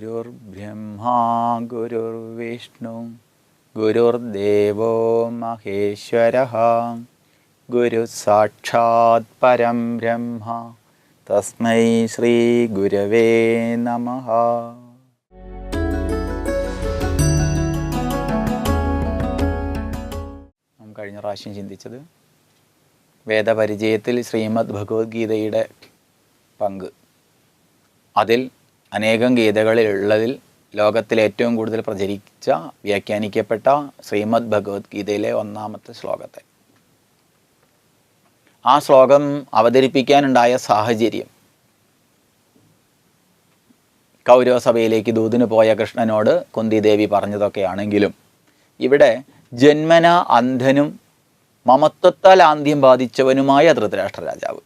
ഗുരുർബ്രഹ്മാ ഗുരുർവിഷ്ണു ഗുരുർദേവോ മഹേശ്വരഃ ഗുരു സാക്ഷാത് പരം ബ്രഹ്മ തസ്മൈ ശ്രീ ഗുരവേ നമഃ. കഴിഞ്ഞ പ്രാവശ്യം ചിന്തിച്ചത് വേദപരിചയത്തിൽ ശ്രീമദ് ഭഗവത്ഗീതയുടെ പങ്ക്. അതിൽ അനേകം ഗീതകളിലുള്ളതിൽ ലോകത്തിൽ ഏറ്റവും കൂടുതൽ പ്രചരിച്ച വ്യാഖ്യാനിക്കപ്പെട്ട ശ്രീമദ് ഭഗവത്ഗീതയിലെ ഒന്നാമത്തെ ശ്ലോകത്തെ, ആ ശ്ലോകം അവതരിപ്പിക്കാനുണ്ടായ സാഹചര്യം കൗരവസഭയിലേക്ക് ദൂതിന് പോയ കൃഷ്ണനോട് കുന്തിദേവി പറഞ്ഞതൊക്കെയാണെങ്കിലും ഇവിടെ ജന്മന അന്ധനും മമത്വത്താൽ ആന്ധ്യം ബാധിച്ചവനുമായ ധൃതരാഷ്ട്ര രാജാവ്,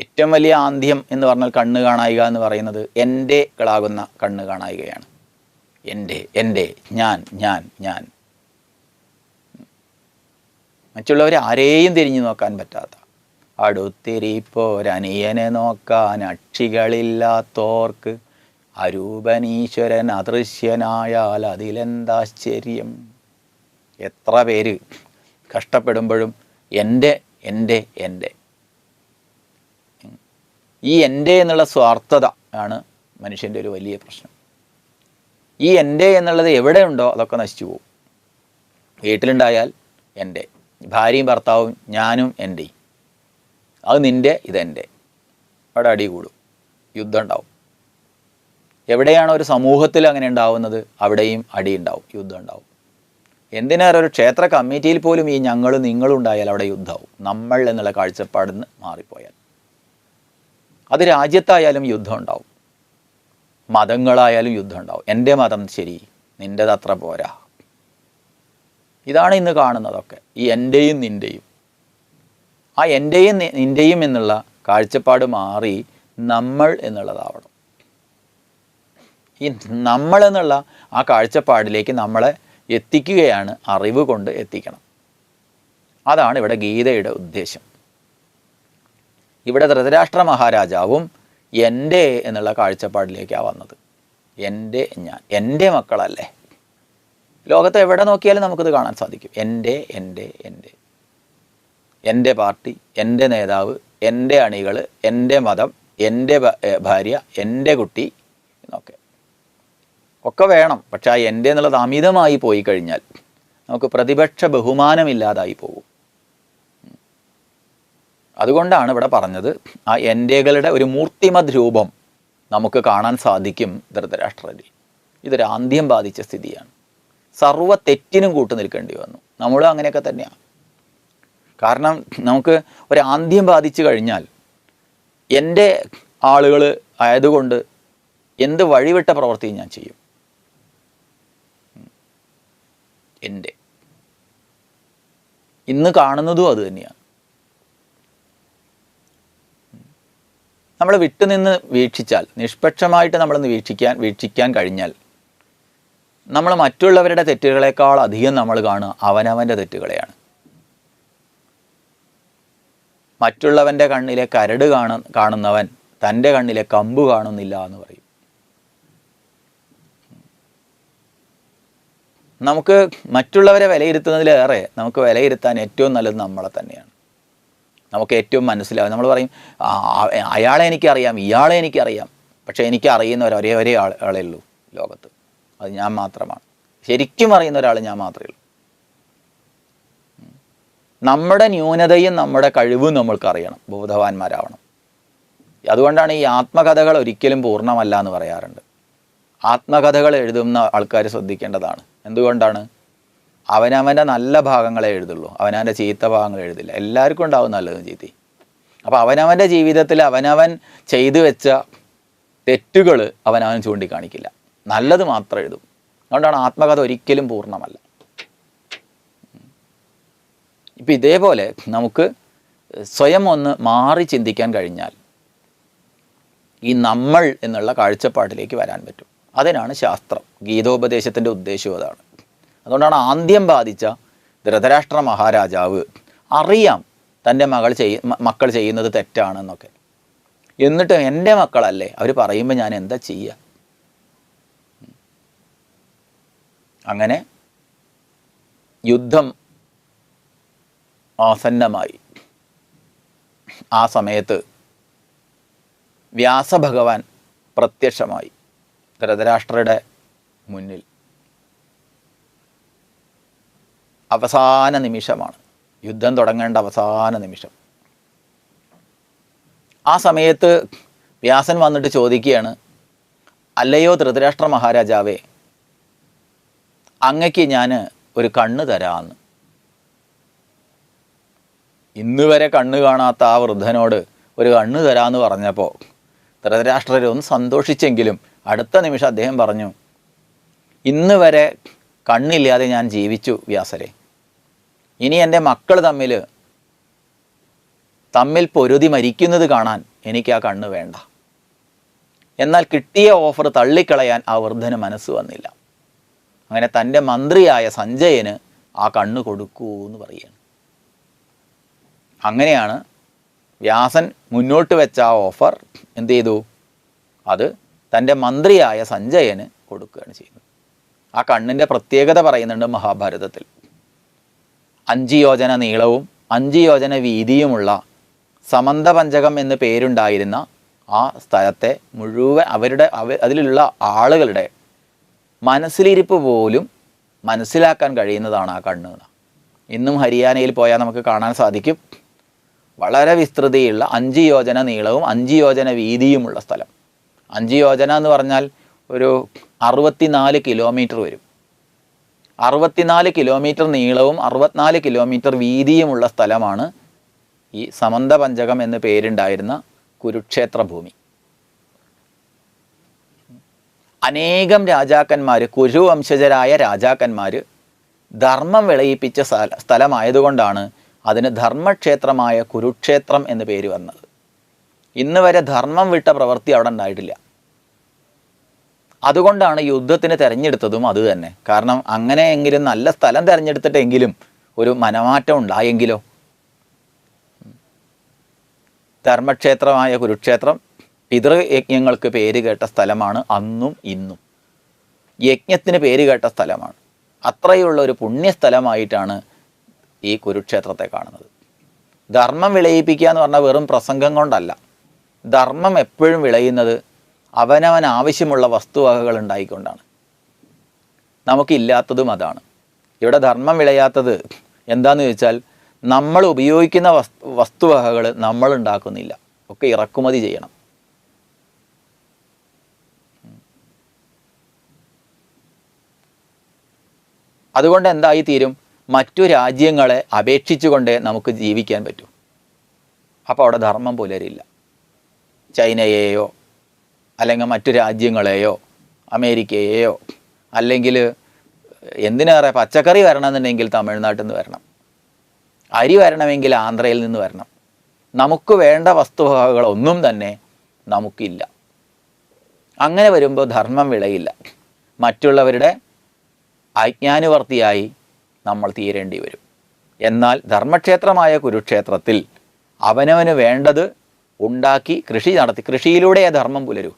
ഏറ്റവും വലിയ ആന്ധ്യം എന്ന് പറഞ്ഞാൽ കണ്ണ് കാണായിക എന്ന് പറയുന്നത് എൻ്റെകളാകുന്ന കണ്ണ് കാണായികയാണ്. എൻ്റെ ഞാൻ ഞാൻ ഞാൻ മറ്റുള്ളവരെ ആരെയും തിരിഞ്ഞു നോക്കാൻ പറ്റാത്ത, അടുത്തിരിപ്പോരനിയനെ നോക്കാൻ അക്ഷികളില്ലാത്തോർക്ക് അരൂപനീശ്വരൻ അദൃശ്യനായാൽ അതിലെന്താശ്ചര്യം. എത്ര പേര് കഷ്ടപ്പെടുമ്പോഴും എൻ്റെ എൻ്റെ എൻ്റെ ഈ എൻ്റെ എന്നുള്ള സ്വാർത്ഥത ആണ് മനുഷ്യൻ്റെ ഒരു വലിയ പ്രശ്നം. ഈ എൻ്റെ എന്നുള്ളത് എവിടെയുണ്ടോ അതൊക്കെ നശിച്ചു പോകും. വീട്ടിലുണ്ടായാൽ എൻ്റെ, ഭാര്യയും ഭർത്താവും ഞാനും എൻ്റെയും, അത് നിൻ്റെ ഇതെൻ്റെ, അവിടെ അടി കൂടും, യുദ്ധം ഉണ്ടാവും. എവിടെയാണോ ഒരു സമൂഹത്തിൽ അങ്ങനെ ഉണ്ടാവുന്നത് അവിടെയും അടി ഉണ്ടാവും, യുദ്ധം ഉണ്ടാവും. എന്തിനേറെ ഒരു ക്ഷേത്ര കമ്മിറ്റിയിൽ പോലും ഈ ഞങ്ങളും നിങ്ങളും ഉണ്ടായാൽ അവിടെ യുദ്ധമാവും. നമ്മൾ എന്നുള്ള കാഴ്ചപ്പാടിൽ നിന്ന് മാറിപ്പോയാൽ അത് രാജ്യത്തായാലും യുദ്ധം ഉണ്ടാവും, മതങ്ങളായാലും യുദ്ധം ഉണ്ടാവും. എൻ്റെ മതം ശരി, നിൻ്റെത് അത്ര പോരാ. ഇതാണ് ഇന്ന് കാണുന്നതൊക്കെ, ഈ എൻ്റെയും നിൻ്റെയും. ആ എൻ്റെയും നിൻ്റെയും എന്നുള്ള കാഴ്ചപ്പാട് മാറി നമ്മൾ എന്നുള്ളതാവണം. ഈ നമ്മൾ എന്നുള്ള ആ കാഴ്ചപ്പാടിലേക്ക് നമ്മളെ എത്തിക്കുകയാണ് അറിവ് കൊണ്ട് എത്തിക്കണം. അതാണ് ഇവിടെ ഗീതയുടെ ഉദ്ദേശം. ഇവിടെ ധൃതരാഷ്ട്ര മഹാരാജാവും എൻ്റെ എന്നുള്ള കാഴ്ചപ്പാടിലേക്കാണ് വന്നത്. എൻ്റെ ഞാൻ, എൻ്റെ മക്കളല്ലേ. ലോകത്ത് എവിടെ നോക്കിയാലും നമുക്കിത് കാണാൻ സാധിക്കും. എൻ്റെ എൻ്റെ എൻ്റെ എൻ്റെ പാർട്ടി, എൻ്റെ നേതാവ്, എൻ്റെ അണികൾ, എൻ്റെ മതം, എൻ്റെ ഭാര്യ, എൻ്റെ കുട്ടി എന്നൊക്കെ ഒക്കെ വേണം. പക്ഷെ ആ എൻ്റെ എന്നുള്ളത് അമിതമായി പോയി കഴിഞ്ഞാൽ നമുക്ക് പ്രതിപക്ഷ ബഹുമാനമില്ലാതായി പോകും. അതുകൊണ്ടാണ് ഇവിടെ പറഞ്ഞത് ആ എൻ്റെകളുടെ ഒരു മൂർത്തിമത് രൂപം നമുക്ക് കാണാൻ സാധിക്കും ധൃതരാഷ്ട്രരിൽ. ഇതൊരു ആന്ധ്യം ബാധിച്ച സ്ഥിതിയാണ്. സർവ്വ തെറ്റിനും കൂട്ടു നിൽക്കേണ്ടി വന്നു. നമ്മളും അങ്ങനെയൊക്കെ തന്നെയാണ്. കാരണം നമുക്ക് ഒരു ആന്ധ്യം ബാധിച്ചു കഴിഞ്ഞാൽ എൻ്റെ ആളുകൾ ആയതുകൊണ്ട് എന്ത് വഴിവിട്ട പ്രവൃത്തിയും ഞാൻ ചെയ്യും. എൻ്റെ ഇന്ന് കാണുന്നതും അത് തന്നെയാണ്. നമ്മൾ വിട്ടുനിന്ന് വീക്ഷിച്ചാൽ, നിഷ്പക്ഷമായിട്ട് നമ്മളൊന്ന് വീക്ഷിക്കാൻ കഴിഞ്ഞാൽ നമ്മൾ മറ്റുള്ളവരുടെ തെറ്റുകളെക്കാൾ അധികം നമ്മൾ കാണുക അവനവൻ്റെ തെറ്റുകളെയാണ്. മറ്റുള്ളവൻ്റെ കണ്ണിലെ കരട് കാണുന്നവൻ തൻ്റെ കണ്ണിലെ കമ്പ് കാണുന്നില്ല എന്ന് പറയും. നമുക്ക് മറ്റുള്ളവരെ വിലയിരുത്തുന്നതിലേറെ നമുക്ക് വിലയിരുത്താൻ ഏറ്റവും നല്ലത് നമ്മളെ തന്നെയാണ്. നമുക്ക് ഏറ്റവും മനസ്സിലാവും. നമ്മൾ പറയും അയാളെ എനിക്കറിയാം, ഇയാളെ എനിക്കറിയാം, പക്ഷേ എനിക്ക് അറിയുന്ന ഒരേ ആളേ ഉള്ളൂ ലോകത്ത്, അത് ഞാൻ മാത്രമാണ്. ശരിക്കും അറിയുന്ന ഒരാൾ ഞാൻ മാത്രമേ ഉള്ളൂ. നമ്മുടെ ന്യൂനതയും നമ്മുടെ കഴിവും നമ്മൾക്കറിയണം, ബോധവാന്മാരാവണം. അതുകൊണ്ടാണ് ഈ ആത്മകഥകൾ ഒരിക്കലും പൂർണ്ണമല്ല എന്ന് പറയാറുണ്ട്. ആത്മകഥകൾ എഴുതുന്ന ആൾക്കാർ ശ്രദ്ധിക്കേണ്ടതാണ്. എന്തുകൊണ്ടാണ്? അവനവൻ്റെ നല്ല ഭാഗങ്ങളെ എഴുതുള്ളൂ, അവനവൻ്റെ ചീത്ത ഭാഗങ്ങൾ എഴുതില്ല. എല്ലാവർക്കും ഉണ്ടാവും നല്ലതും ചീത്തയും. അപ്പോൾ അവനവൻ്റെ ജീവിതത്തിൽ അവനവൻ ചെയ്തു വെച്ച തെറ്റുകൾ അവനവൻ ചൂണ്ടിക്കാണിക്കില്ല, നല്ലത് മാത്രം എഴുതും. അതുകൊണ്ടാണ് ആത്മകഥ ഒരിക്കലും പൂർണ്ണമല്ല. ഇപ്പം ഇതേപോലെ നമുക്ക് സ്വയം ഒന്ന് മാറി ചിന്തിക്കാൻ കഴിഞ്ഞാൽ ഈ നമ്മൾ എന്നുള്ള കാഴ്ചപ്പാടിലേക്ക് വരാൻ പറ്റും. അതിനാണ് ശാസ്ത്രം, ഗീതോപദേശത്തിൻ്റെ ഉദ്ദേശവും അതാണ്. അതുകൊണ്ടാണ് ആന്ധ്യം ബാധിച്ച ധൃതരാഷ്ട്ര മഹാരാജാവ് അറിയാം തൻ്റെ മക്കൾ ചെയ്യുന്നത് തെറ്റാണെന്നൊക്കെ, എന്നിട്ട് എൻ്റെ മക്കളല്ലേ അവർ പറയുമ്പോൾ ഞാൻ എന്താ ചെയ്യുക? അങ്ങനെ യുദ്ധം ആസന്നമായി. ആ സമയത്ത് വ്യാസഭഗവാൻ പ്രത്യക്ഷമായി ധൃതരാഷ്ട്രരുടെ മുന്നിൽ. അവസാന നിമിഷമാണ്, യുദ്ധം തുടങ്ങേണ്ട അവസാന നിമിഷം. ആ സമയത്ത് വ്യാസൻ വന്നിട്ട് ചോദിക്കുകയാണ്, അല്ലയോ ധൃതരാഷ്ട്ര മഹാരാജാവേ, അങ്ങയ്ക്ക് ഞാൻ ഒരു കണ്ണ് തരാമെന്ന്. ഇന്ന് വരെ കണ്ണ് കാണാത്ത ആ വൃദ്ധനോട് ഒരു കണ്ണ് തരാമെന്ന് പറഞ്ഞപ്പോൾ ധൃതരാഷ്ട്രർ ഒന്ന് സന്തോഷിച്ചെങ്കിലും അടുത്ത നിമിഷം അദ്ദേഹം പറഞ്ഞു, ഇന്ന് വരെ കണ്ണില്ലാതെ ഞാൻ ജീവിച്ചു വ്യാസരെ. ഇനി എൻ്റെ മക്കൾ തമ്മിൽ പൊരുതി മരിക്കുന്നത് കാണാൻ എനിക്ക് ആ കണ്ണ് വേണ്ട. എന്നാൽ കിട്ടിയ ഓഫർ തള്ളിക്കളയാൻ ആ വൃദ്ധന് മനസ്സ് വന്നില്ല. അങ്ങനെ തൻ്റെ മന്ത്രിയായ സഞ്ജയന് ആ കണ്ണ് കൊടുക്കൂ എന്ന് പറയുകയാണ്. അങ്ങനെയാണ് വ്യാസൻ മുന്നോട്ട് വെച്ച ആ ഓഫർ എന്ത് ചെയ്തു, അത് തൻ്റെ മന്ത്രിയായ സഞ്ജയന് കൊടുക്കുകയാണ് ചെയ്യുന്നത്. ആ കണ്ണിൻ്റെ പ്രത്യേകത പറയുന്നുണ്ട് മഹാഭാരതത്തിൽ. 5 യോജന നീളവും 5 യോജന വീതിയുമുള്ള സമന്തപഞ്ചകം എന്ന് പേരുണ്ടായിരുന്ന ആ സ്ഥലത്തെ മുഴുവൻ അതിലുള്ള ആളുകളുടെ മനസ്സിലിരിപ്പ് പോലും മനസ്സിലാക്കാൻ കഴിയുന്നതാണ് ആ കണ്ണ്. ഇന്നും ഹരിയാനയിൽ പോയാൽ നമുക്ക് കാണാൻ സാധിക്കും. വളരെ വിസ്തൃതിയുള്ള 5 യോജന നീളവും 5 യോജന വീതിയുമുള്ള സ്ഥലം. 5 യോജന എന്ന് പറഞ്ഞാൽ ഒരു 64 കിലോമീറ്റർ വരും. 64 കിലോമീറ്റർ നീളവും 64 കിലോമീറ്റർ വീതിയുമുള്ള സ്ഥലമാണ് ഈ സമന്തപഞ്ചകം എന്ന് പേരുണ്ടായിരുന്ന കുരുക്ഷേത്ര ഭൂമി. അനേകം രാജാക്കന്മാർ, കുരുവംശജരായ രാജാക്കന്മാർ ധർമ്മം വിളയിപ്പിച്ച സ്ഥലമായതുകൊണ്ടാണ് അതിന് ധർമ്മക്ഷേത്രമായ കുരുക്ഷേത്രം എന്ന് പേര് വന്നത്. ഇന്ന് വരെ ധർമ്മം വിട്ട പ്രവൃത്തി അവിടെ ഉണ്ടായിട്ടില്ല. അതുകൊണ്ടാണ് യുദ്ധത്തിന് തിരഞ്ഞെടുത്തതും അതുതന്നെ. കാരണം അങ്ങനെയെങ്കിലും നല്ല സ്ഥലം തിരഞ്ഞെടുത്തിട്ടെങ്കിലും ഒരു മനമാറ്റം ഉണ്ടായെങ്കിലോ. ധർമ്മക്ഷേത്രമായ കുരുക്ഷേത്രം പിതൃയജ്ഞങ്ങൾക്ക് പേര് കേട്ട സ്ഥലമാണ്. അന്നും ഇന്നും യജ്ഞത്തിന് പേര് കേട്ട സ്ഥലമാണ്. അത്രയുള്ള ഒരു പുണ്യസ്ഥലമായിട്ടാണ് ഈ കുരുക്ഷേത്രത്തെ കാണുന്നത്. ധർമ്മം വിളയിപ്പിക്കുക എന്ന് പറഞ്ഞാൽ വെറും പ്രസംഗം കൊണ്ടല്ല. ധർമ്മം എപ്പോഴും വിളയുന്നത് അവനവൻ ആവശ്യമുള്ള വസ്തുവകകൾ ഉണ്ടായിക്കൊണ്ടാണ്. നമുക്കില്ലാത്തതും അതാണ്. ഇവിടെ ധർമ്മം വിളയാത്തത് എന്താണെന്ന് ചോദിച്ചാൽ, നമ്മൾ ഉപയോഗിക്കുന്ന വസ്തുവകകൾ നമ്മൾ ഉണ്ടാക്കുന്നില്ല, ഒക്കെ ഇറക്കുമതി ചെയ്യണം. അതുകൊണ്ട് എന്തായി തീരും, മറ്റു രാജ്യങ്ങളെ അപേക്ഷിച്ചുകൊണ്ടേ നമുക്ക് ജീവിക്കാൻ പറ്റൂ. അപ്പോൾ അവിടെ ധർമ്മം പുലരില്ല. ചൈനയെയോ അല്ലെങ്കിൽ മറ്റു രാജ്യങ്ങളെയോ അമേരിക്കയെയോ അല്ലെങ്കിൽ എന്തിനേറെ പച്ചക്കറി വരണമെന്നുണ്ടെങ്കിൽ തമിഴ്നാട്ടിൽ നിന്ന് വരണം, അരി വരണമെങ്കിൽ ആന്ധ്രയിൽ നിന്ന് വരണം. നമുക്ക് വേണ്ട വസ്തുവകകളൊന്നും തന്നെ നമുക്കില്ല. അങ്ങനെ വരുമ്പോൾ ധർമ്മം വിളയില്ല. മറ്റുള്ളവരുടെ ആജ്ഞാനുവർത്തിയായി നമ്മൾ തീരേണ്ടി വരും. എന്നാൽ ധർമ്മക്ഷേത്രമായ കുരുക്ഷേത്രത്തിൽ അവനവന് വേണ്ടത് ഉണ്ടാക്കി കൃഷി നടത്തി, കൃഷിയിലൂടെ ധർമ്മം പുലരൂ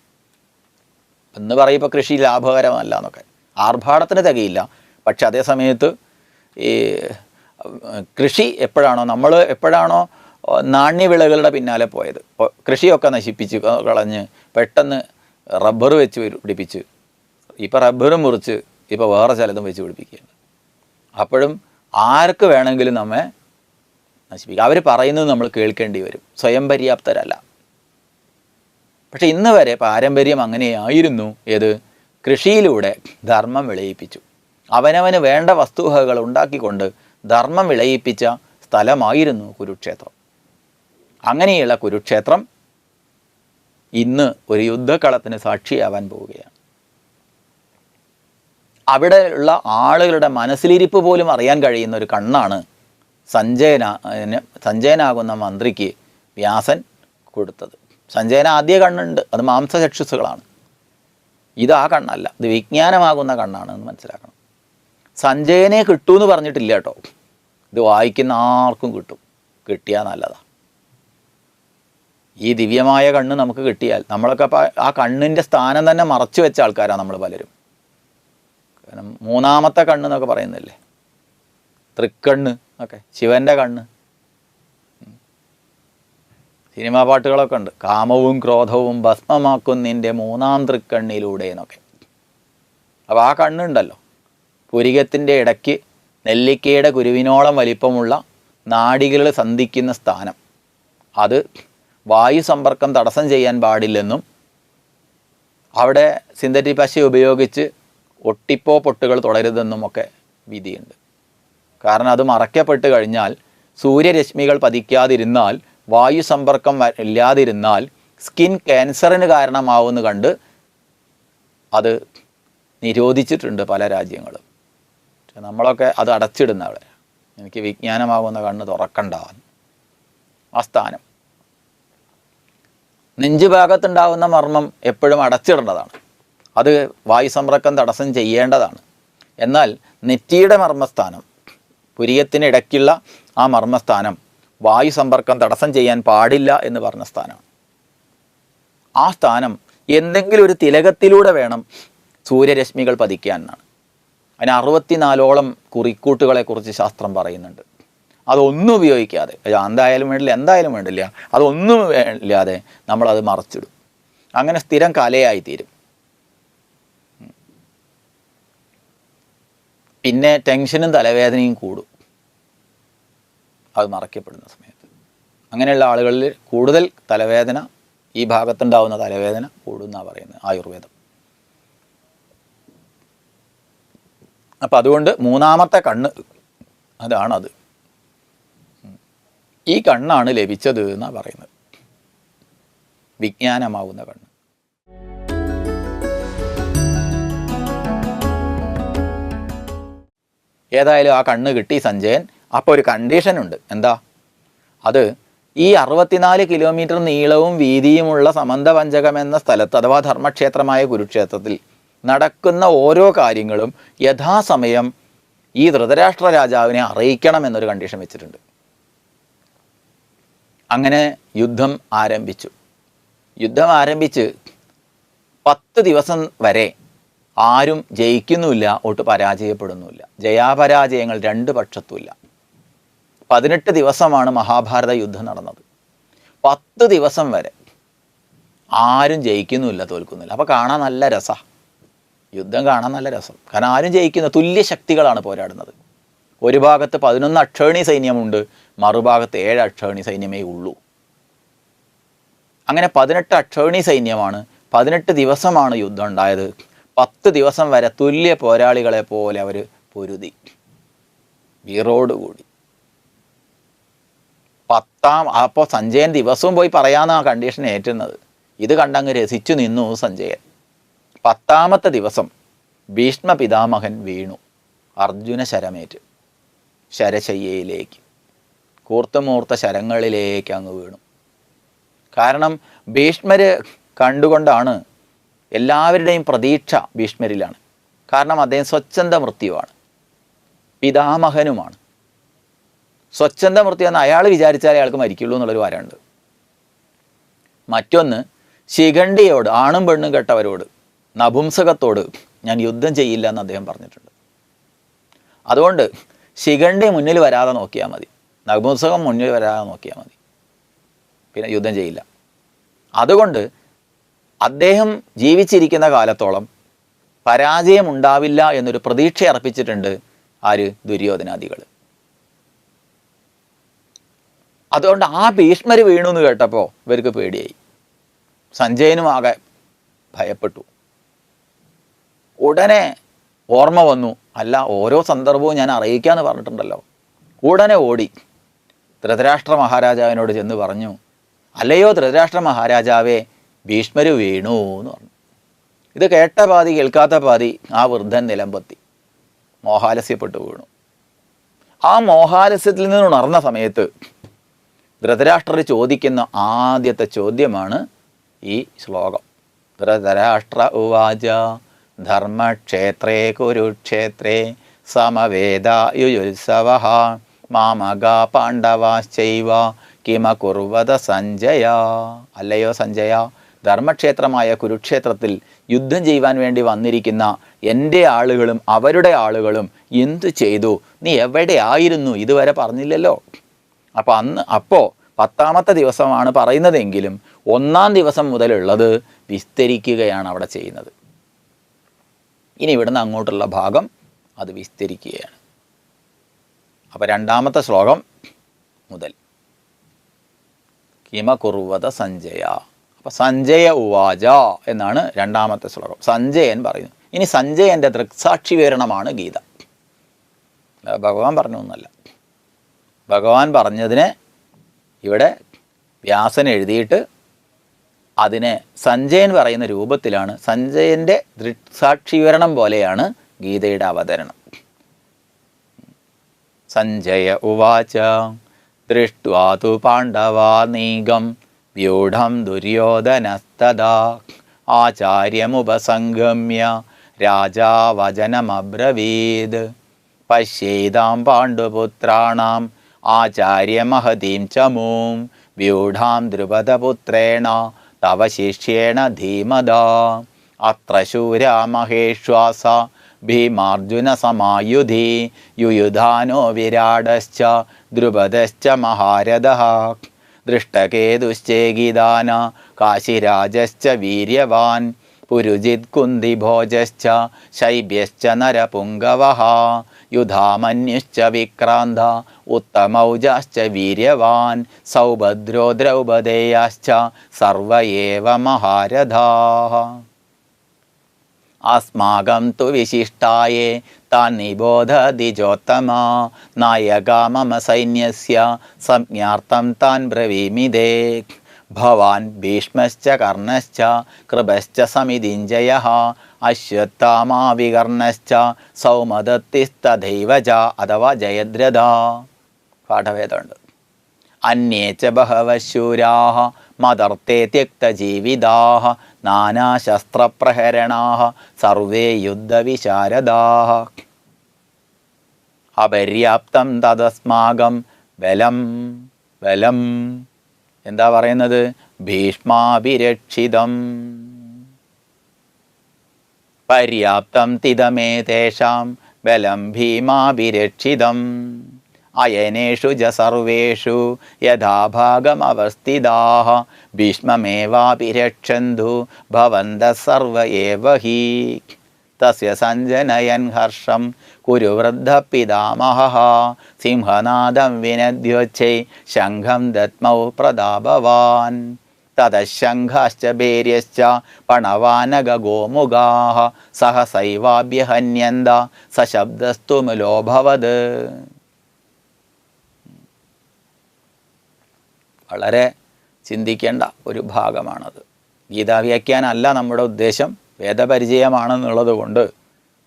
എന്ന് പറയുമ്പോൾ കൃഷി ലാഭകരമല്ല എന്നൊക്കെ ആർഭാടത്തിന് തികയില്ല. പക്ഷെ അതേ സമയത്ത് ഈ കൃഷി എപ്പോഴാണോ നാണ്യവിളകളുടെ പിന്നാലെ പോയത്, കൃഷിയൊക്കെ നശിപ്പിച്ച് കളഞ്ഞ് പെട്ടെന്ന് റബ്ബർ വെച്ച് പിടിപ്പിച്ച്, ഇപ്പോൾ റബ്ബറും മുറിച്ച് ഇപ്പോൾ വേറെ ചിലതും വെച്ച് പിടിപ്പിക്കുകയാണ്. അപ്പോഴും ആർക്ക് വേണമെങ്കിലും നമ്മെ നശിപ്പിക്കുക. അവർ പറയുന്നത് നമ്മൾ കേൾക്കേണ്ടി വരും. സ്വയം പര്യാപ്തരല്ല. പക്ഷെ ഇന്ന് വരെ പാരമ്പര്യം അങ്ങനെയായിരുന്നു. ഏത്? കൃഷിയിലൂടെ ധർമ്മം വിളയിപ്പിച്ചു. അവനവന് വേണ്ട വസ്തുവകകൾ ഉണ്ടാക്കിക്കൊണ്ട് ധർമ്മം വിളയിപ്പിച്ച സ്ഥലമായിരുന്നു കുരുക്ഷേത്രം. അങ്ങനെയുള്ള കുരുക്ഷേത്രം ഇന്ന് ഒരു യുദ്ധക്കളത്തിന് സാക്ഷിയാവാൻ പോവുകയാണ്. അവിടെയുള്ള ആളുകളുടെ മനസ്സിലിരിപ്പ് പോലും അറിയാൻ കഴിയുന്ന ഒരു കണ്ണാണ് സഞ്ജയനാകുന്ന മന്ത്രിക്ക് വ്യാസൻ കൊടുത്തത്. സഞ്ജയന ആദ്യ കണ്ണുണ്ട്, അത് മാംസചക്ഷുസുകളാണ്. ഇത് ആ കണ്ണല്ല, ഇത് വിജ്ഞാനമാകുന്ന കണ്ണാണ് എന്ന് മനസ്സിലാക്കണം. സഞ്ജയനെ കിട്ടൂന്ന് പറഞ്ഞിട്ടില്ല കേട്ടോ. ഇത് വായിക്കുന്ന ആർക്കും കിട്ടും, കിട്ടിയാൽ നല്ലതാണ്. ഈ ദിവ്യമായ കണ്ണ് നമുക്ക് കിട്ടിയാൽ, നമ്മളൊക്കെ ആ കണ്ണിൻ്റെ സ്ഥാനം തന്നെ മറച്ചു വെച്ച ആൾക്കാരാണ് നമ്മൾ പലരും. പിന്നെ മൂന്നാമത്തെ കണ്ണ് എന്നൊക്കെ പറയുന്നില്ലേ, തൃക്കണ്ണ് ഒക്കെ, ശിവൻ്റെ കണ്ണ്. സിനിമാ പാട്ടുകളൊക്കെ ഉണ്ട്, കാമവും ക്രോധവും ഭസ്മമാക്കും നിൻ്റെ മൂന്നാം തൃക്കണ്ണിലൂടെ എന്നൊക്കെ. അപ്പോൾ ആ കണ്ണുണ്ടല്ലോ, പുരികത്തിൻ്റെ ഇടയ്ക്ക് നെല്ലിക്കയുടെ കുരുവിനോളം വലിപ്പമുള്ള നാഡികൾ സന്ധിക്കുന്ന സ്ഥാനം, അത് വായു സമ്പർക്കം തടസ്സം ചെയ്യാൻ പാടില്ലെന്നും അവിടെ സിന്തറ്റിക് പശ ഉപയോഗിച്ച് ഒട്ടിപ്പോ പൊട്ടുകൾ തുടരുതെന്നും ഒക്കെ വിധിയുണ്ട്. കാരണം അത് മറയ്ക്കപ്പെട്ട് കഴിഞ്ഞാൽ, സൂര്യരശ്മികൾ പതിക്കാതിരുന്നാൽ, വായു സമ്പർക്കം ഇല്ലാതിരുന്നാൽ സ്കിൻ ക്യാൻസറിന് കാരണമാവുമെന്ന് കണ്ട് അത് നിരോധിച്ചിട്ടുണ്ട് പല രാജ്യങ്ങളും. നമ്മളൊക്കെ അത് അടച്ചിടുന്ന അവിടെ, എനിക്ക് വിജ്ഞാനമാകുന്ന കണ്ണ് തുറക്കണ്ട ആ സ്ഥാനം. നെഞ്ചുഭാഗത്തുണ്ടാകുന്ന മർമ്മം എപ്പോഴും അടച്ചിടേണ്ടതാണ്, അത് വായു സമ്പർക്കം തടസ്സം ചെയ്യേണ്ടതാണ്. എന്നാൽ നെറ്റിയുടെ മർമ്മസ്ഥാനം, പുരികത്തിനിടയ്ക്കുള്ള ആ മർമ്മസ്ഥാനം വായു സമ്പർക്കം തടസ്സം ചെയ്യാൻ പാടില്ല എന്ന് പറഞ്ഞ സ്ഥാനമാണ്. ആ സ്ഥാനം എന്തെങ്കിലും ഒരു തിലകത്തിലൂടെ വേണം സൂര്യരശ്മികൾ പതിക്കാൻ എന്നാണ്. അതിന് 64ഓളം കുറിക്കൂട്ടുകളെക്കുറിച്ച് ശാസ്ത്രം പറയുന്നുണ്ട്. അതൊന്നും ഉപയോഗിക്കാതെ, എന്തായാലും വേണ്ടില്ല, എന്തായാലും വേണ്ടില്ല, അതൊന്നും ഇല്ലാതെ നമ്മളത് മറച്ചിടും. അങ്ങനെ സ്ഥിരം കലയായിത്തീരും. പിന്നെ ടെൻഷനും തലവേദനയും കൂടും അത് മറയ്ക്കപ്പെടുന്ന സമയത്ത്. അങ്ങനെയുള്ള ആളുകളിൽ കൂടുതൽ തലവേദന, ഈ ഭാഗത്തുണ്ടാവുന്ന തലവേദന കൂടുമെന്നാണ് പറയുന്നത് ആയുർവേദം. അപ്പം അതുകൊണ്ട് മൂന്നാമത്തെ കണ്ണ് അതാണത്. ഈ കണ്ണാണ് ലഭിച്ചത് എന്നാണ് പറയുന്നത്, വിജ്ഞാനമാവുന്ന കണ്ണ്. ഏതായാലും ആ കണ്ണ് കിട്ടി സഞ്ജയൻ. അപ്പോൾ ഒരു കണ്ടീഷനുണ്ട്. എന്താ അത്? ഈ 64 കിലോമീറ്റർ നീളവും വീതിയുമുള്ള സമന്തപഞ്ചകം എന്ന സ്ഥലത്ത്, അഥവാ ധർമ്മക്ഷേത്രമായ കുരുക്ഷേത്രത്തിൽ നടക്കുന്ന ഓരോ കാര്യങ്ങളും യഥാസമയം ഈ ധൃതരാഷ്ട്ര രാജാവിനെ അറിയിക്കണം എന്നൊരു കണ്ടീഷൻ വെച്ചിട്ടുണ്ട്. അങ്ങനെ യുദ്ധം ആരംഭിച്ചു. യുദ്ധം ആരംഭിച്ച് 10 ദിവസം വരെ ആരും ജയിക്കുന്നുമില്ല, ഒട്ട് പരാജയപ്പെടുന്നുമില്ല. ജയാപരാജയങ്ങൾ രണ്ട് പക്ഷത്തുമില്ല. 18 ദിവസമാണ് മഹാഭാരത യുദ്ധം നടന്നത്. 10 ദിവസം വരെ ആരും ജയിക്കുന്നുമില്ല, തോൽക്കുന്നില്ല. അപ്പോൾ കാണാൻ നല്ല രസമാണ്, യുദ്ധം കാണാൻ നല്ല രസം. കാരണം ആരും ജയിക്കുന്ന തുല്യ ശക്തികളാണ് പോരാടുന്നത്. ഒരു ഭാഗത്ത് 11 അക്ഷോണി സൈന്യമുണ്ട്, മറുഭാഗത്ത് 7 അക്ഷോണി സൈന്യമേ ഉള്ളൂ. അങ്ങനെ 18 അക്ഷോണി സൈന്യമാണ്. 18 ദിവസമാണ് യുദ്ധം ഉണ്ടായത്. 10 ദിവസം വരെ തുല്യ പോരാളികളെ പോലെ അവർ പൊരുതി, വീറോടുകൂടി. അപ്പോൾ സഞ്ജയൻ ദിവസവും പോയി പറയാമെന്ന് ആ കണ്ടീഷൻ ഏറ്റുന്നത്. ഇത് കണ്ടങ്ങ് രസിച്ചു നിന്നു സഞ്ജയൻ. 10ാമത്തെ ദിവസം ഭീഷ്മ പിതാമഹൻ വീണു, അർജുന ശരമേറ്റ് ശരശയ്യയിലേക്ക്, കൂർത്തുമൂർത്ത ശരങ്ങളിലേക്ക് അങ്ങ് വീണു. കാരണം ഭീഷ്മർ കണ്ടുകൊണ്ടാണ് എല്ലാവരുടെയും പ്രതീക്ഷ ഭീഷ്മരിലാണ്. കാരണം അദ്ദേഹം സ്വച്ഛന്ത മൃത്യുവാണ്, പിതാമഹനുമാണ്. സ്വച്ഛന്ത മൃത്യു എന്ന് അയാൾ വിചാരിച്ചാലേ അയാൾക്ക് മരിക്കുള്ളൂ എന്നുള്ളൊരു വരമുണ്ട്. മറ്റൊന്ന്, ശിഖണ്ഡിയോട്, ആണും പെണ്ണും കെട്ടവരോട്, നപുംസകത്തോട് ഞാൻ യുദ്ധം ചെയ്യില്ല എന്ന് അദ്ദേഹം പറഞ്ഞിട്ടുണ്ട്. അതുകൊണ്ട് ശിഖണ്ഡി മുന്നിൽ വരാതെ നോക്കിയാൽ മതി, നപുംസകം മുന്നിൽ വരാതെ നോക്കിയാൽ മതി, പിന്നെ യുദ്ധം ചെയ്യില്ല. അതുകൊണ്ട് അദ്ദേഹം ജീവിച്ചിരിക്കുന്ന കാലത്തോളം പരാജയം ഉണ്ടാവില്ല എന്നൊരു പ്രതീക്ഷ അർപ്പിച്ചിട്ടുണ്ട് ആര്? ദുര്യോധനാദികൾ. അതുകൊണ്ട് ആ ഭീഷ്മർ വീണു എന്ന് കേട്ടപ്പോൾ ഇവർക്ക് പേടിയായി. സഞ്ജയനും ആകെ ഭയപ്പെട്ടു. ഉടനെ ഓർമ്മ വന്നു, അല്ല ഓരോ സന്ദർഭവും ഞാൻ അറിയിക്കാമെന്ന് പറഞ്ഞിട്ടുണ്ടല്ലോ. ഉടനെ ഓടി ധൃതരാഷ്ട്ര മഹാരാജാവിനോട് ചെന്ന് പറഞ്ഞു, അല്ലയോ ധൃതരാഷ്ട്ര മഹാരാജാവേ, ഭീഷ്മർ വീണു എന്ന് പറഞ്ഞു. ഇത് കേട്ട പാതി കേൾക്കാത്ത പാതി ആ വൃദ്ധൻ നിലമ്പത്തി മോഹാലസ്യപ്പെട്ടു വീണു. ആ മോഹാലസ്യത്തിൽ നിന്ന് ഉണർന്ന സമയത്ത് ധൃതരാഷ്ട്രർ ചോദിക്കുന്ന ആദ്യത്തെ ചോദ്യമാണ് ഈ ശ്ലോകം. ധൃതരാഷ്ട്ര ഉവാച ധർമ്മക്ഷേത്രേ കുരുക്ഷേത്രേ സമവേദായുത്സവഃ മാമക പാണ്ഡവാശ്ചൈവ കിമ കുർവത സഞ്ജയ. അല്ലയോ സഞ്ജയ, ധർമ്മക്ഷേത്രമായ കുരുക്ഷേത്രത്തിൽ യുദ്ധം ചെയ്യുവാൻ വേണ്ടി വന്നിരിക്കുന്ന എൻ്റെ ആളുകളും അവരുടെ ആളുകളും എന്തു ചെയ്തു? നീ എവിടെയായിരുന്നു? ഇതുവരെ പറഞ്ഞില്ലല്ലോ. അപ്പോൾ 10ാമത്തെ ദിവസമാണ് പറയുന്നതെങ്കിലും 1ാം ദിവസം മുതലുള്ളത് വിസ്തരിക്കുകയാണ് അവിടെ ചെയ്യുന്നത്. ഇനി ഇവിടുന്ന് അങ്ങോട്ടുള്ള ഭാഗം അത് വിസ്തരിക്കുകയാണ്. അപ്പോൾ 2ാമത്തെ ശ്ലോകം മുതൽ കിമകുർവത സഞ്ജയ. അപ്പോൾ സഞ്ജയ ഉവാച എന്നാണ് 2ാമത്തെ ശ്ലോകം. സഞ്ജയൻ പറയുന്നു. ഇനി സഞ്ജയൻ്റെ ദൃക്സാക്ഷി വിവരണമാണ് ഗീത. ഭഗവാൻ പറഞ്ഞൊന്നുമല്ല. ഭഗവാൻ പറഞ്ഞതിനെ ഇവിടെ വ്യാസൻ എഴുതിയിട്ട് അതിനെ സഞ്ജയൻ പറയുന്ന രൂപത്തിലാണ്. സഞ്ജയൻ്റെ ദൃക്സാക്ഷി വിവരണം പോലെയാണ് ഗീതയുടെ അവതരണം. സഞ്ജയ ഉവാച ദൃഷ്ട്വാ തു പാണ്ഡവാനീകം വ്യൂഢം ദുര്യോധനസ്തദാ ആചാര്യമുപസംഗമ്യ രാജാ വചനമബ്രവീത് പശ്യേതാം പാണ്ഡുപുത്രാണാം ആചാര്യമഹതീം ചമൂം വ്യൂഢാം ദ്രുപദപുത്രേണ തവ ശിഷ്യേണ ധീമതാ അത്ര ശൂരാ മഹേശ്വാസ ഭീമാർജുന സമായുധി യുയുധാനോ വിരാടശ്ച ദ്രുപദശ്ച മഹാരഥഃ ദൃഷ്ടകേതുശ്ചേകിദാന കാശിരാജശ്ച വീര്യവാൻ പുരുജിത് കുന്തിഭോജശ്ച ശൈബ്യശ്ച നരപുംഗവഃ യുധാമന്യുശ്ച വിക്രാന്ത ഉത്തമൗജാശ്ച വീര്യവാൻ സൗഭദ്രോ ദ്രൗപദേയാശ്ച സർവ ഏവ മഹാരഥാഃ അസ്മാകം തു വിശിഷ്ടായേ താൻ നിബോധതിജോത്തമ നായക മമ സൈന്യസ്യ സംജ്ഞാർത്ഥം താൻ ബ്രവീമിതേ ഭവാൻ ഭീഷ്മശ്ച കർണശ്ച കൃപശ്ച സമിതിഞ്ജയഃ അശ്വത്ഥാമാ വികർണശ്ച സൗമദത്തിസ്തഥൈവ ച അഥവാ ജയദ്രഥ. പാഠഭേദമുണ്ട്. അന്യേ ച ബഹവഃ ശൂരാഃ മദർത്തേ ത്യക്തജീവിതാഃ നാനാശസ്ത്രപ്രഹരണാഃ സർവേ യുദ്ധവിശാരദാഃ അപര്യാപ്തം തദസ്മാകം ബലം എന്താ പറയുന്നത്? ഭീഷ്മാഭിരക്ഷിതം പര്യാപ്തം തിദമേതേഷാം ബലം ഭീമാഭിരക്ഷിതം അയനേഷു ച സർവേഷു യഥാഭാഗമവസ്ഥിതാഃ ഭീഷ്മമേവാഭിരക്ഷന്തു ഭവന്തഃ സർവ ഏവ ഹി തസ്യ സഞ്ജനയൻ ഹർഷം കുരുവൃദ്ധ പിതാമഹഃ സിംഹനാദം വിനദ്യോച്ചൈ ശംഖം ദത്മൗ പ്രതാപവാൻ തതശംഖാശ്ച ഭേര്യശ്ച പണവാനഗോമുഖാഃ സഹസൈവാഭ്യഹന്യന്ത സശബ്ദസ്തു മുലോഭവത്. വളരെ ചിന്തിക്കേണ്ട ഒരു ഭാഗമാണത്. ഗീതാവ്യാഖ്യാനമല്ല നമ്മുടെ ഉദ്ദേശം, വേദപരിചയമാണെന്നുള്ളത് കൊണ്ട്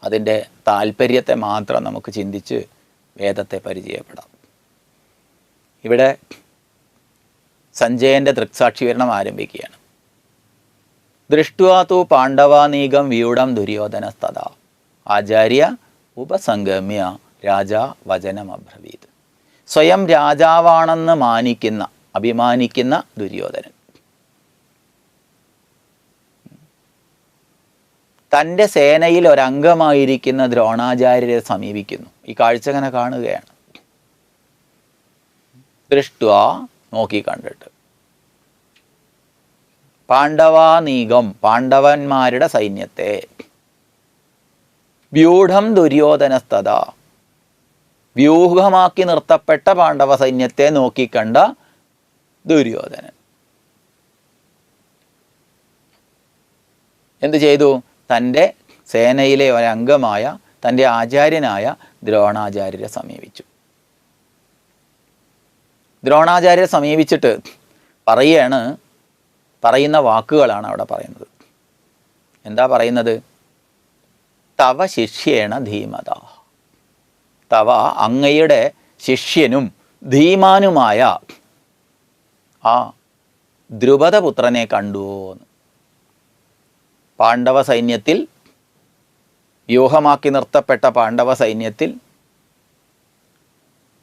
അതിൻ്റെ താല്പര്യത്തെ മാത്രം നമുക്ക് ചിന്തിച്ച് വേദത്തെ പരിചയപ്പെടാം. ഇവിടെ സഞ്ജയൻ്റെ ദൃക്സാക്ഷി വിവരണം ആരംഭിക്കുകയാണ്. ദൃഷ്ട്വാ തു പാണ്ഡവാനീകം വ്യൂഢം ദുര്യോധനസ്തദാ ആചാര്യ ഉപസംഗമ്യ രാജാ വചനമബ്രവീത്. സ്വയം രാജാവാണെന്ന് അഭിമാനിക്കുന്ന ദുര്യോധനൻ തൻ്റെ സേനയിൽ ഒരംഗമായിരിക്കുന്ന ദ്രോണാചാര്യരെ സമീപിക്കുന്നു. ഈ കാഴ്ച അങ്ങനെ കാണുകയാണ്. ദൃഷ്ട്വാ നോക്കിക്കണ്ടിട്ട് പാണ്ഡവാനീകം പാണ്ഡവന്മാരുടെ സൈന്യത്തെ വ്യൂഢം ദുര്യോധനസ്തദ വ്യൂഹമാക്കി നിർത്തപ്പെട്ട പാണ്ഡവ സൈന്യത്തെ നോക്കിക്കണ്ട ദുര്യോധനൻ എന്തു ചെയ്തു? തൻ്റെ സേനയിലെ ഒരംഗമായ തൻ്റെ ആചാര്യനായ ദ്രോണാചാര്യരെ സമീപിച്ചു. ദ്രോണാചാര്യരെ സമീപിച്ചിട്ട് പറയുന്ന വാക്കുകളാണ് അവിടെ പറയുന്നത്. എന്താ പറയുന്നത്? തവ ശിഷ്യേണ ധീമത. തവ അങ്ങയുടെ ശിഷ്യനും ധീമാനുമായ ആ ദ്രുപദപുത്രനെ കണ്ടുവോന്ന്. പാണ്ഡവ സൈന്യത്തിൽ വ്യൂഹമാക്കി നിർത്തപ്പെട്ട പാണ്ഡവ സൈന്യത്തിൽ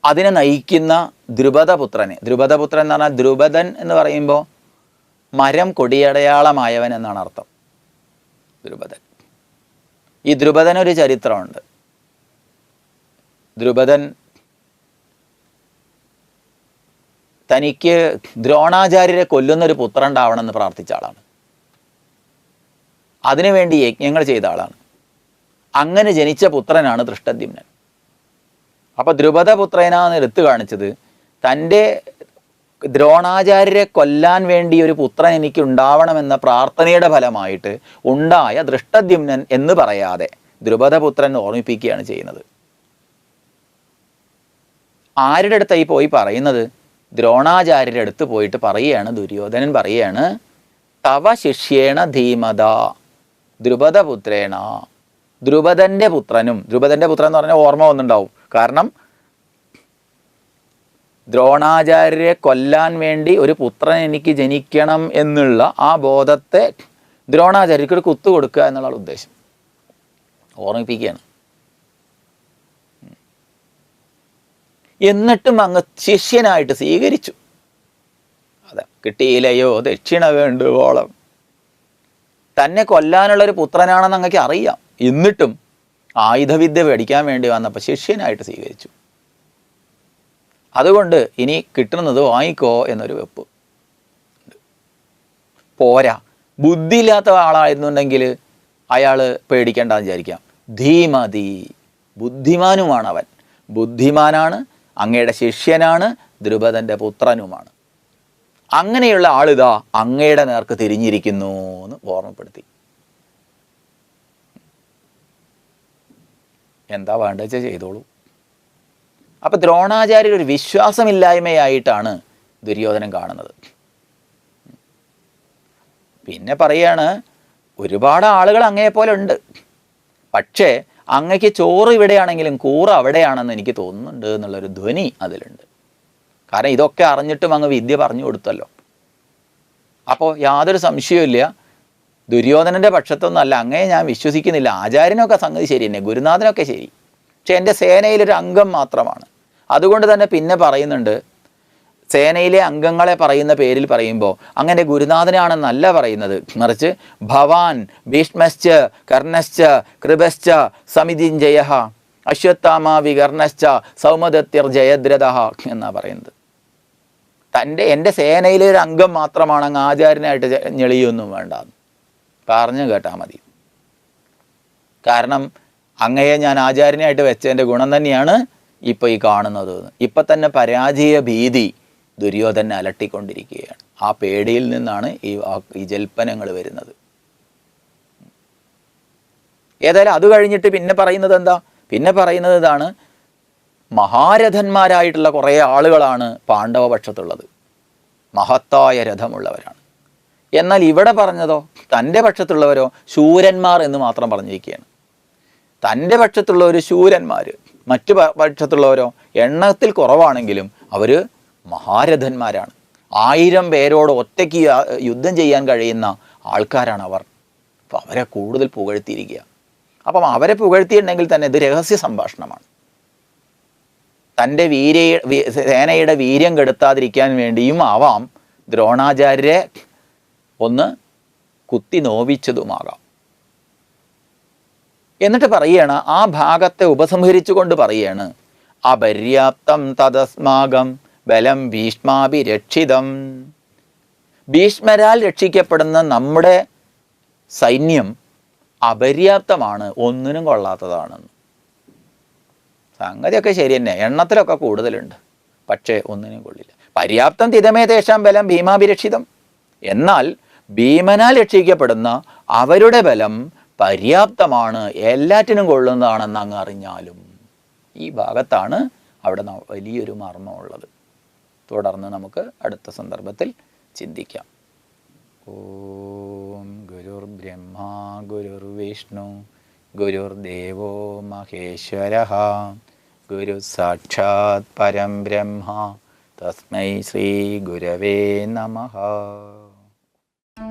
അതിനെ നയിക്കുന്ന ദ്രുപദപുത്രനെ, ദ്രുപദപുത്രൻ എന്ന് പറഞ്ഞാൽ ദ്രുപദൻ എന്ന് പറയുമ്പോൾ മരം കൊടിയടയാളമായവൻ എന്നാണ് അർത്ഥം ദ്രുപദൻ. ഈ ദ്രുപദനൊരു ചരിത്രമുണ്ട്. ദ്രുപദൻ തനിക്ക് ദ്രോണാചാര്യരെ കൊല്ലുന്നൊരു പുത്രൻ ഉണ്ടാവണമെന്ന് പ്രാർത്ഥിച്ച ആളാണ്. അതിനുവേണ്ടി യജ്ഞങ്ങൾ ചെയ്ത ആളാണ്. അങ്ങനെ ജനിച്ച പുത്രനാണ് ദൃഷ്ടദ്യുമ്നൻ. അപ്പോൾ ദ്രുപദപുത്രനാന്ന് എടുത്തു കാണിച്ചത് തൻ്റെ ദ്രോണാചാര്യരെ കൊല്ലാൻ വേണ്ടി ഒരു പുത്രൻ എനിക്ക് ഉണ്ടാവണമെന്ന പ്രാർത്ഥനയുടെ ഫലമായിട്ട് ഉണ്ടായ ദൃഷ്ടദ്യുമ്നൻ എന്ന് പറയാതെ ദ്രുപദപുത്രൻ ഓർമ്മിപ്പിക്കുകയാണ് ചെയ്യുന്നത്. ആരുടെ അടുത്തായി പോയി പറയുന്നത്? ദ്രോണാചാര്യരുടെ അടുത്ത് പോയിട്ട് പറയുകയാണ്, ദുര്യോധനൻ പറയുകയാണ്, തവ ശിഷ്യേണ ധീമത ദ്രുപദപുത്രേണ, ദ്രുപദൻ്റെ പുത്രനും. ദ്രുപദൻ്റെ പുത്രൻ എന്ന് പറഞ്ഞാൽ ഓർമ്മ വന്നുണ്ടാവും. കാരണം ദ്രോണാചാര്യരെ കൊല്ലാൻ വേണ്ടി ഒരു പുത്രൻ എനിക്ക് ജനിക്കണം എന്നുള്ള ആ ബോധത്തെ ദ്രോണാചാര്യർക്ക് ഒരു കുത്തു കൊടുക്കുക എന്നുള്ള ഉദ്ദേശം ഓർമ്മിപ്പിക്കുകയാണ്. എന്നിട്ടും അങ്ങ് ശിഷ്യനായിട്ട് സ്വീകരിച്ചു. അതെ, കിട്ടിയില്ലയോ ദക്ഷിണ വേണ്ടുവോളം. തന്നെ കൊല്ലാനുള്ളൊരു പുത്രനാണെന്ന് അങ്ങക്ക് അറിയാം. എന്നിട്ടും ആയുധവിദ്യ പഠിക്കാൻ വേണ്ടി വന്നപ്പോൾ ശിഷ്യനായിട്ട് സ്വീകരിച്ചു. അതുകൊണ്ട് ഇനി കിട്ടുന്നത് വാങ്ങിക്കോ എന്നൊരു വെപ്പ്. പോരാ, ബുദ്ധിയില്ലാത്ത ആളായിരുന്നുണ്ടെങ്കിൽ അയാൾ പേടിക്കേണ്ടെന്ന് വിചാരിക്കാം. ധീമതി, ബുദ്ധിമാനുമാണ് അവൻ. ബുദ്ധിമാനാണ്, അങ്ങയുടെ ശിഷ്യനാണ്, ദ്രുപദൻ്റെ പുത്രനുമാണ്. അങ്ങനെയുള്ള ആളിതാ അങ്ങയുടെ നേർക്ക് തിരിഞ്ഞിരിക്കുന്നു എന്ന് ഓർമ്മപ്പെടുത്തി. എന്താ വേണ്ടത് വെച്ചാൽ ചെയ്തോളൂ. അപ്പം ദ്രോണാചാര്യർ ഒരു വിശ്വാസമില്ലായ്മയായിട്ടാണ് ദുര്യോധനൻ കാണുന്നത്. പിന്നെ പറയാണ്, ഒരുപാട് ആളുകൾ അങ്ങയെപ്പോലെ ഉണ്ട്, പക്ഷേ അങ്ങയ്ക്ക് ചോറ് ഇവിടെയാണെങ്കിലും കൂറ അവിടെയാണെന്ന് എനിക്ക് തോന്നുന്നുണ്ട് എന്നുള്ളൊരു ധ്വനി അതിലുണ്ട്. കാരണം ഇതൊക്കെ അറിഞ്ഞിട്ടും അങ്ങ് വിദ്യ പറഞ്ഞു കൊടുത്തല്ലോ. അപ്പോൾ യാതൊരു സംശയവുമില്ല, ദുര്യോധനൻ്റെ പക്ഷത്തൊന്നുമല്ല, അങ്ങയെ ഞാൻ വിശ്വസിക്കുന്നില്ല. ആചാര്യനൊക്കെ സംഗതി ശരി തന്നെ, ഗുരുനാഥനൊക്കെ ശരി, പക്ഷെ എൻ്റെ സേനയിലൊരു അംഗം മാത്രമാണ്. അതുകൊണ്ട് തന്നെ പിന്നെ പറയുന്നുണ്ട്, സേനയിലെ അംഗങ്ങളെ പറയുന്ന പേരിൽ പറയുമ്പോൾ അങ്ങനെ ഗുരുനാഥനാണെന്നല്ല പറയുന്നത്, മറിച്ച് ഭവാൻ ഭീഷ്മശ്ച കർണശ്ച കൃപശ്ച സമിതിഞ്ജയ അശ്വത്ഥാമ വികർണശ്ച സൗമദത്യർ ജയദ്രഥ എന്നാണ് പറയുന്നത്. എൻ്റെ സേനയിലെ ഒരു അംഗം മാത്രമാണ്, അങ്ങ് ആചാര്യനായിട്ട് ഞെളിയൊന്നും വേണ്ട, പറഞ്ഞു കേട്ടാൽ മതി. കാരണം അങ്ങയെ ഞാൻ ആചാര്യനായിട്ട് വെച്ചതിൻ്റെ ഗുണം തന്നെയാണ് ഇപ്പോൾ ഈ കാണുന്നത്. ഇപ്പം തന്നെ പരാജയ ഭീതി ദുര്യോധനെ അലട്ടിക്കൊണ്ടിരിക്കുകയാണ്. ആ പേടിയിൽ നിന്നാണ് ഈ ജൽപ്പനങ്ങൾ വരുന്നത്. ഏതായാലും അത് കഴിഞ്ഞിട്ട് പിന്നെ പറയുന്നത് എന്താ? പിന്നെ പറയുന്നത് ഇതാണ്, മഹാരഥന്മാരായിട്ടുള്ള കുറേ ആളുകളാണ് പാണ്ഡവ പക്ഷത്തുള്ളത്, മഹത്തായ രഥമുള്ളവരാണ്. എന്നാൽ ഇവിടെ പറഞ്ഞതോ തൻ്റെ പക്ഷത്തുള്ളവരോ ശൂരന്മാർ എന്ന് മാത്രം പറഞ്ഞിരിക്കുകയാണ്. തൻ്റെ പക്ഷത്തുള്ളവർ ശൂരന്മാർ, മറ്റു പക്ഷത്തുള്ളവരോ എണ്ണത്തിൽ കുറവാണെങ്കിലും അവർ മഹാരഥന്മാരാണ്. 1000 പേരോട് ഒറ്റയ്ക്ക് യുദ്ധം ചെയ്യാൻ കഴിയുന്ന ആൾക്കാരാണ് അവർ. അപ്പോൾ അവരെ കൂടുതൽ പുകഴ്ത്തിയിരിക്കുക. അപ്പം അവരെ പുകഴ്ത്തിയിട്ടുണ്ടെങ്കിൽ തന്നെ ഇത് രഹസ്യ സംഭാഷണമാണ്. തൻ്റെ സേനയുടെ വീര്യം കെടുത്താതിരിക്കാൻ വേണ്ടിയും ആവാം ദ്രോണാചാര്യരെ ഒന്ന് കുത്തി നോവിച്ചതുമാകാം. എന്നിട്ട് പറയുകയാണ്, ആ ഭാഗത്തെ ഉപസംഹരിച്ചുകൊണ്ട് പറയുകയാണ്, അപര്യാപ്തം തദസ്മാകം ബലം ഭീഷ്മാഭിരക്ഷിതം. ഭീഷ്മരാൽ രക്ഷിക്കപ്പെടുന്ന നമ്മുടെ സൈന്യം അപര്യാപ്തമാണ്, ഒന്നിനും കൊള്ളാത്തതാണെന്ന്. സംഗതിയൊക്കെ ശരി തന്നെ, എണ്ണത്തിലൊക്കെ കൂടുതലുണ്ട്, പക്ഷേ ഒന്നിനും കൊള്ളില്ല. പര്യാപ്തം തിതമേ തേഷാം ബലം ഭീമാഭിരക്ഷിതം. എന്നാൽ ഭീമനാൽ രക്ഷിക്കപ്പെടുന്ന അവരുടെ ബലം പര്യാപ്തമാണ്, എല്ലാറ്റിനും കൊള്ളുന്നതാണെന്ന് അങ്ങ് അറിഞ്ഞാലും. ഈ ഭാഗത്താണ് അവിടെ വലിയൊരു മർമ്മമുള്ളത്. തുടർന്ന് നമുക്ക് അടുത്ത സന്ദർഭത്തിൽ ചിന്തിക്കാം. ഓം ഗുരുർബ്രഹ്മ ഗുരുർവിഷ്ണു ഗുരുർദേവോ മഹേശ്വരഃ ഗുരു സാക്ഷാത് പരം ബ്രഹ്മ തസ്മൈ ശ്രീ ഗുരവേ നമഃ.